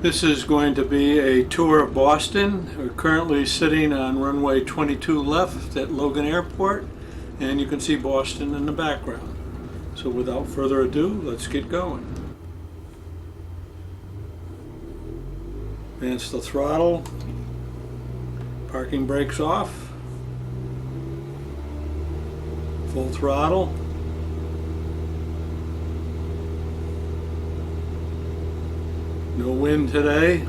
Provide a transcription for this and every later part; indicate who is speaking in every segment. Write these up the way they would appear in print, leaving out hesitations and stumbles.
Speaker 1: This is going to be a tour of Boston. We're currently sitting on runway 22 left at Logan Airport, and you can see Boston in the background. So without further ado, let's get going. Advance the throttle. Parking brakes off. Full throttle. No wind today.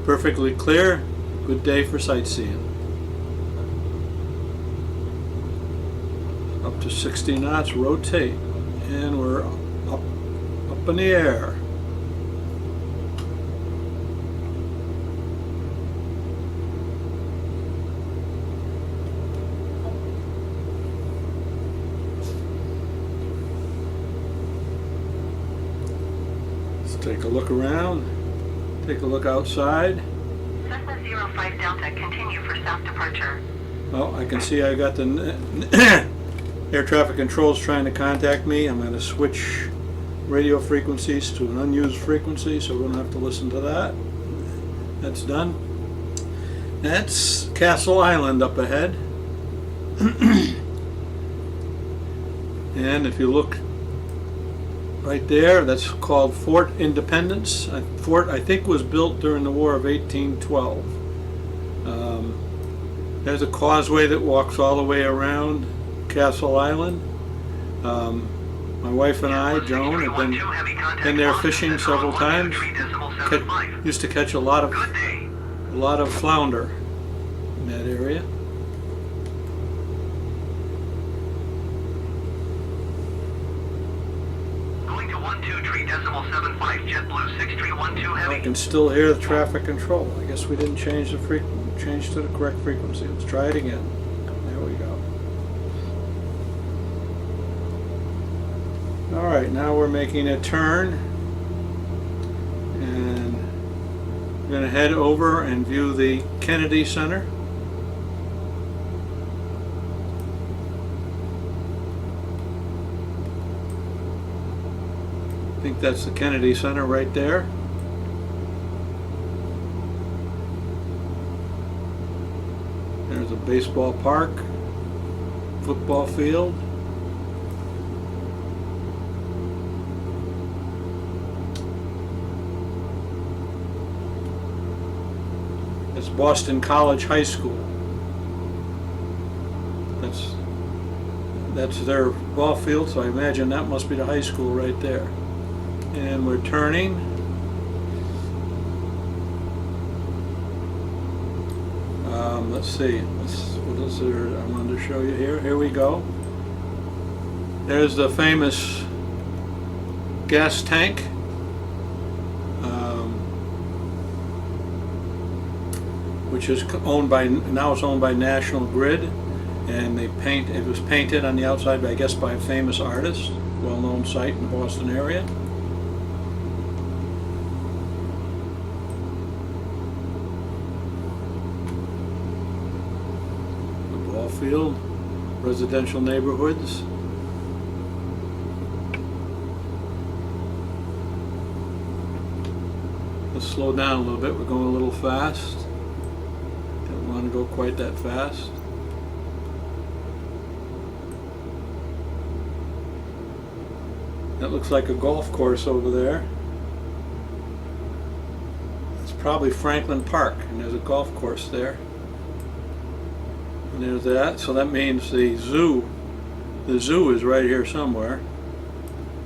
Speaker 1: Perfectly clear. Good day for sightseeing. Up to 60 knots, rotate, and we're up in the air. Take a look around, take a look outside.
Speaker 2: Cessna 05 Delta, continue for south departure.
Speaker 1: Oh, I can see I got the air traffic controls trying to contact me. I'm going to switch radio frequencies to an unused frequency, so we don't have to listen to that. That's done. That's Castle Island up ahead. And if you look right there, that's called Fort Independence. Fort, I think, was built during the War of 1812. There's a causeway that walks all the way around Castle Island. My wife and I, Joan, have been there fishing several times. Used to catch a lot of flounder in that area. I can still hear the traffic control. I guess we didn't change to the correct frequency. Let's try it again. There we go. Alright, now we're making a turn, and we're going to head over and view the Kennedy Center. I think that's the Kennedy Center right there. There's a baseball park, football field. It's Boston College High School. That's their ball field, so I imagine that must be the high school right there. And we're turning. Let's see. What is there? I wanted to show you here. Here we go. There's the famous gas tank. Which is now it's owned by National Grid, and it was painted on the outside, I guess, by a famous artist, well-known site in the Boston area. Field, residential neighborhoods. Let's slow down a little bit. We're going a little fast. Don't want to go quite that fast. That looks like a golf course over there. It's probably Franklin Park, and there's a golf course there. And there's that, so that means the zoo is right here somewhere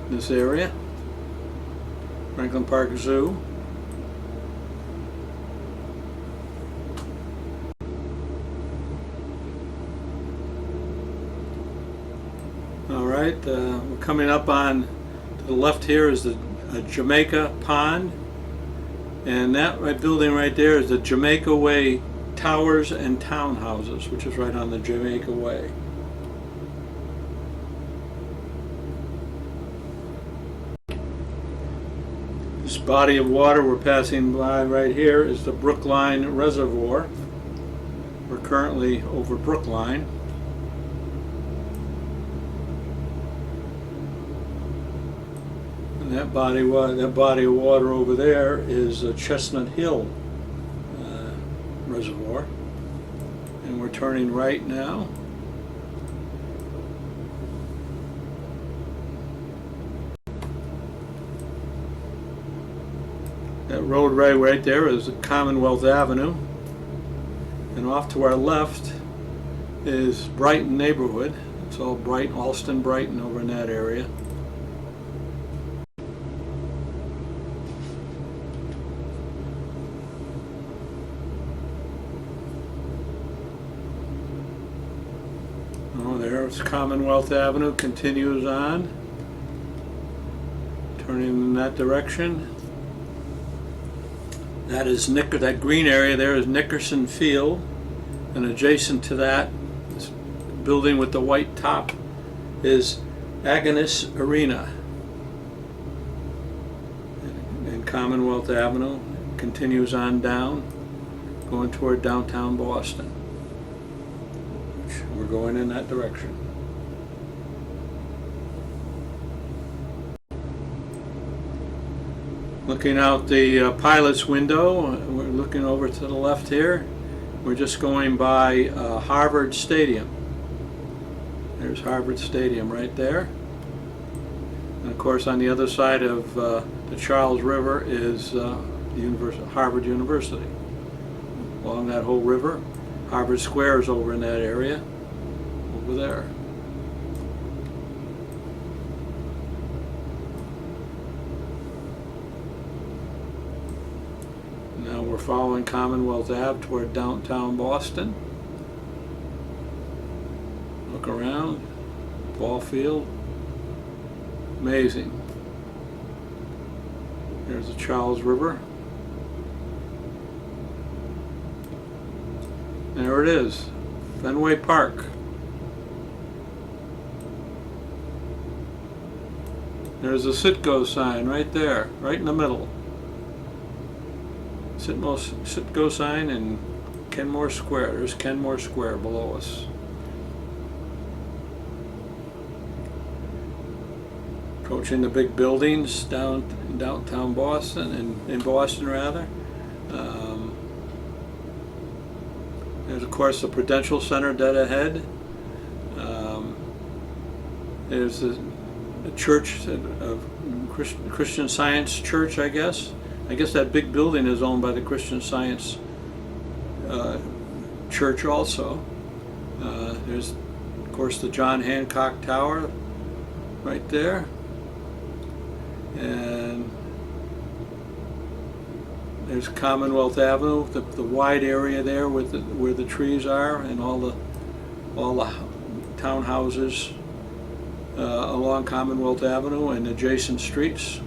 Speaker 1: in this area. Franklin Park Zoo. Alright, we're coming up on to the left here is the Jamaica Pond, and that building right there is the Jamaica Way Towers and Townhouses, which is right on the Jamaica Way. This body of water we're passing by right here is the Brookline Reservoir. We're currently over Brookline. that body of water over there is Chestnut Hill Reservoir, and we're turning right now. That roadway right there is Commonwealth Avenue, and off to our left is Brighton neighborhood. It's all Brighton, Alston, Brighton over in that area. Oh, there's Commonwealth Avenue, continues on, turning in that direction. That is that green area there is Nickerson Field, and adjacent to that, this building with the white top, is Agnes Arena. And Commonwealth Avenue continues on down, going toward downtown Boston. We're going in that direction. Looking out the pilot's window, we're looking over to the left here. We're just going by Harvard Stadium. There's Harvard Stadium right there. And of course on the other side of the Charles River is Harvard University. Along that whole river, Harvard Square is over in that area, over there. Now we're following Commonwealth Ave toward downtown Boston. Look around, ball field, amazing. There's the Charles River. There it is, Fenway Park. There's a Citgo sign right there, right in the middle. Citgo sign and Kenmore Square. There's Kenmore Square below us. Approaching the big buildings downtown Boston, in Boston rather. There's of course the Prudential Center dead ahead. There's the church of Christian Science Church, I guess. I guess that big building is owned by the Christian Science Church also. There's of course the John Hancock Tower right there. And there's Commonwealth Avenue, the wide area there with where the trees are, and all the townhouses along Commonwealth Avenue and adjacent streets.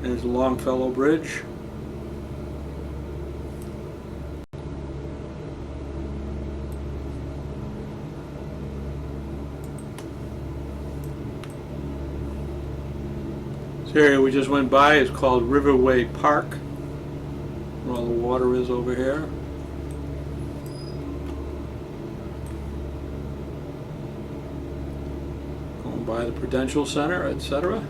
Speaker 1: There's the Longfellow Bridge. This area we just went by is called Riverway Park, where all the water is over here. Going by the Prudential Center, etc.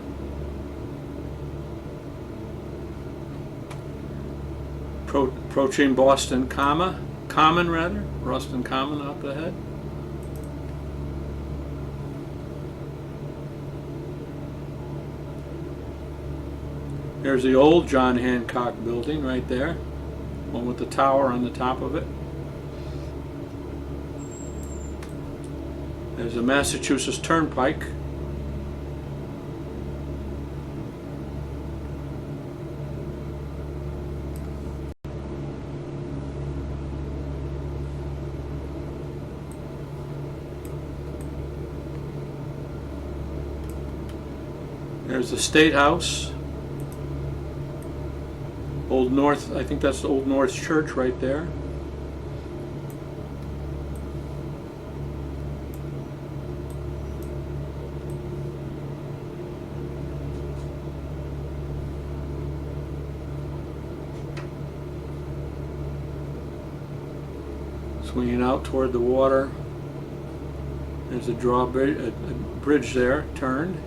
Speaker 1: Approaching Boston Common, Boston Common up ahead. There's the old John Hancock building right there, one with the tower on the top of it. There's the Massachusetts Turnpike. There's the State House. Old North, I think that's the Old North Church right there. Swinging out toward the water. There's a drawbridge, a bridge there, turned.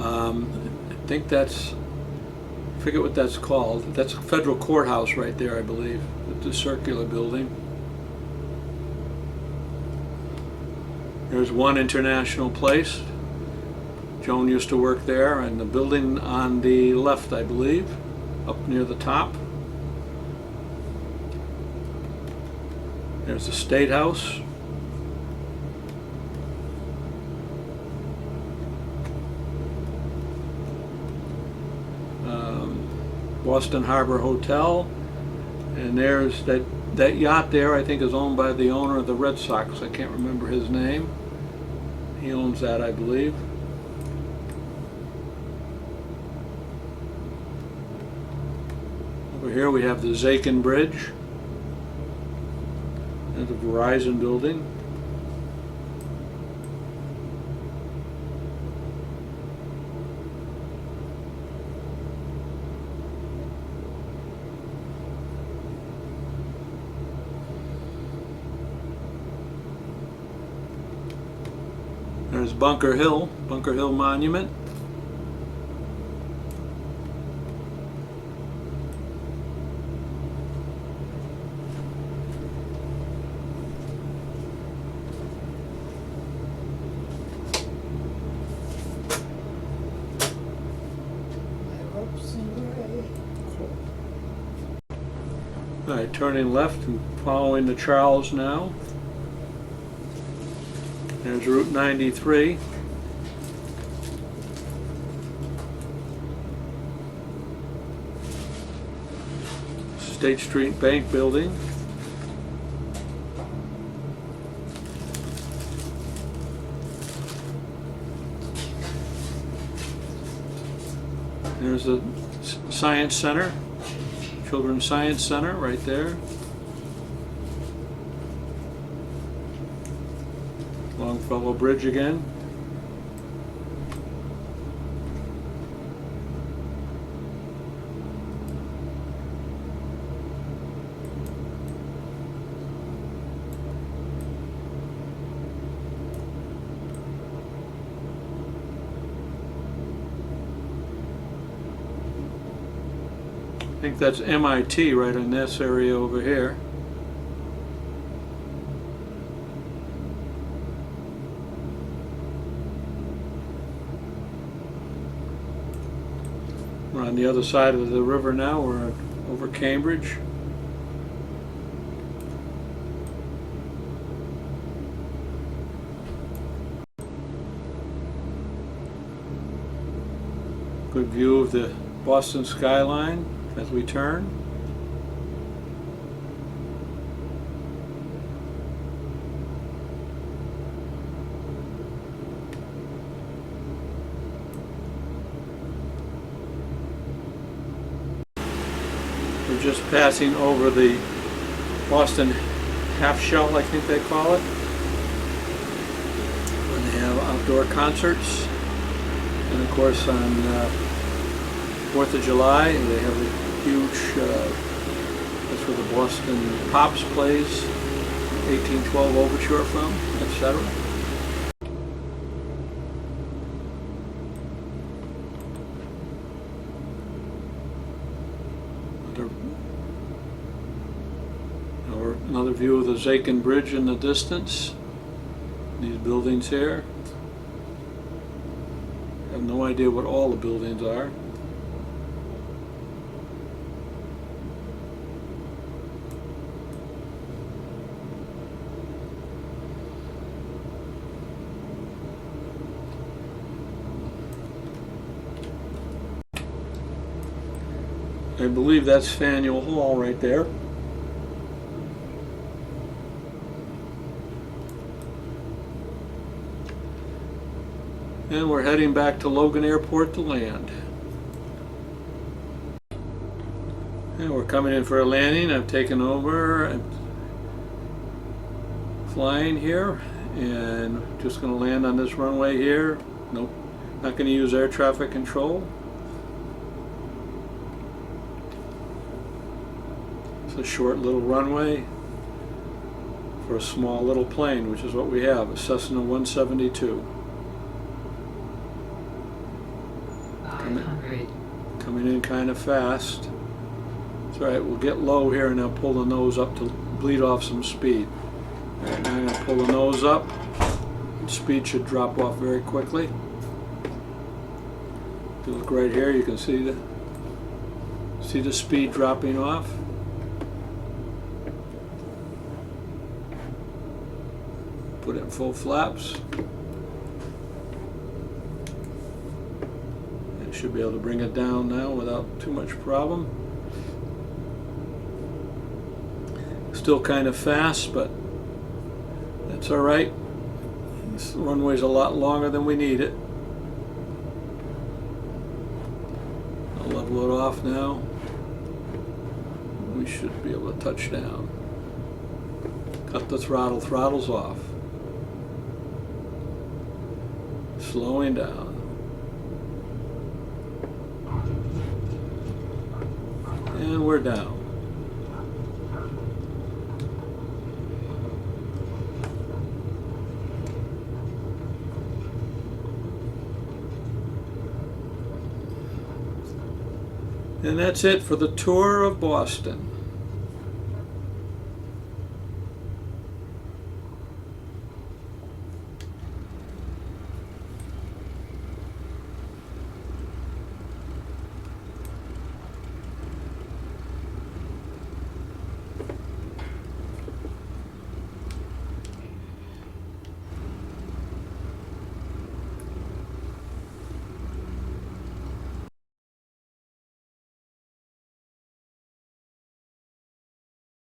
Speaker 1: I think that's, I forget what that's called. That's a federal courthouse right there, I believe, the circular building. There's One International Place. Joan used to work there, and the building on the left, I believe, up near the top. There's the State House. Boston Harbor Hotel, and there's that yacht there, I think, is owned by the owner of the Red Sox. I can't remember his name. He owns that, I believe. Over here we have the Zakin Bridge and the Verizon building. There's Bunker Hill Monument. All right, turning left and following the Charles now. There's Route 93. State Street Bank Building. There's the Science Center, Children's Science Center right there. Longfellow Bridge again. I think that's MIT right in this area over here. We're on the other side of the river now. We're over Cambridge. Good view of the Boston skyline as we turn. We're just passing over the Boston half shell, I think they call it, when they have outdoor concerts. And of course on 4th of July they have a huge, that's where the Boston Pops plays, 1812 Overture from, etc. Another view of the Zakin Bridge in the distance. These buildings here. I have no idea what all the buildings are. I believe that's Faneuil Hall right there. And we're heading back to Logan Airport to land. And we're coming in for a landing. I've taken over and flying here, and just going to land on this runway here. Nope, not going to use air traffic control. It's a short little runway for a small little plane, which is what we have, a Cessna 172.
Speaker 3: Great.
Speaker 1: Coming in kind of fast. It's all right, we'll get low here and I'll pull the nose up to bleed off some speed. All right, now I'm going to pull the nose up. Speed should drop off very quickly. If you look right here, you can see the speed dropping off. Put it in full flaps. And should be able to bring it down now without too much problem. Still kind of fast, but that's all right. This runway's a lot longer than we need it. I'll level it off now. We should be able to touch down. Cut the throttle, throttle's off. Slowing down. And we're down. And that's it for the tour of Boston.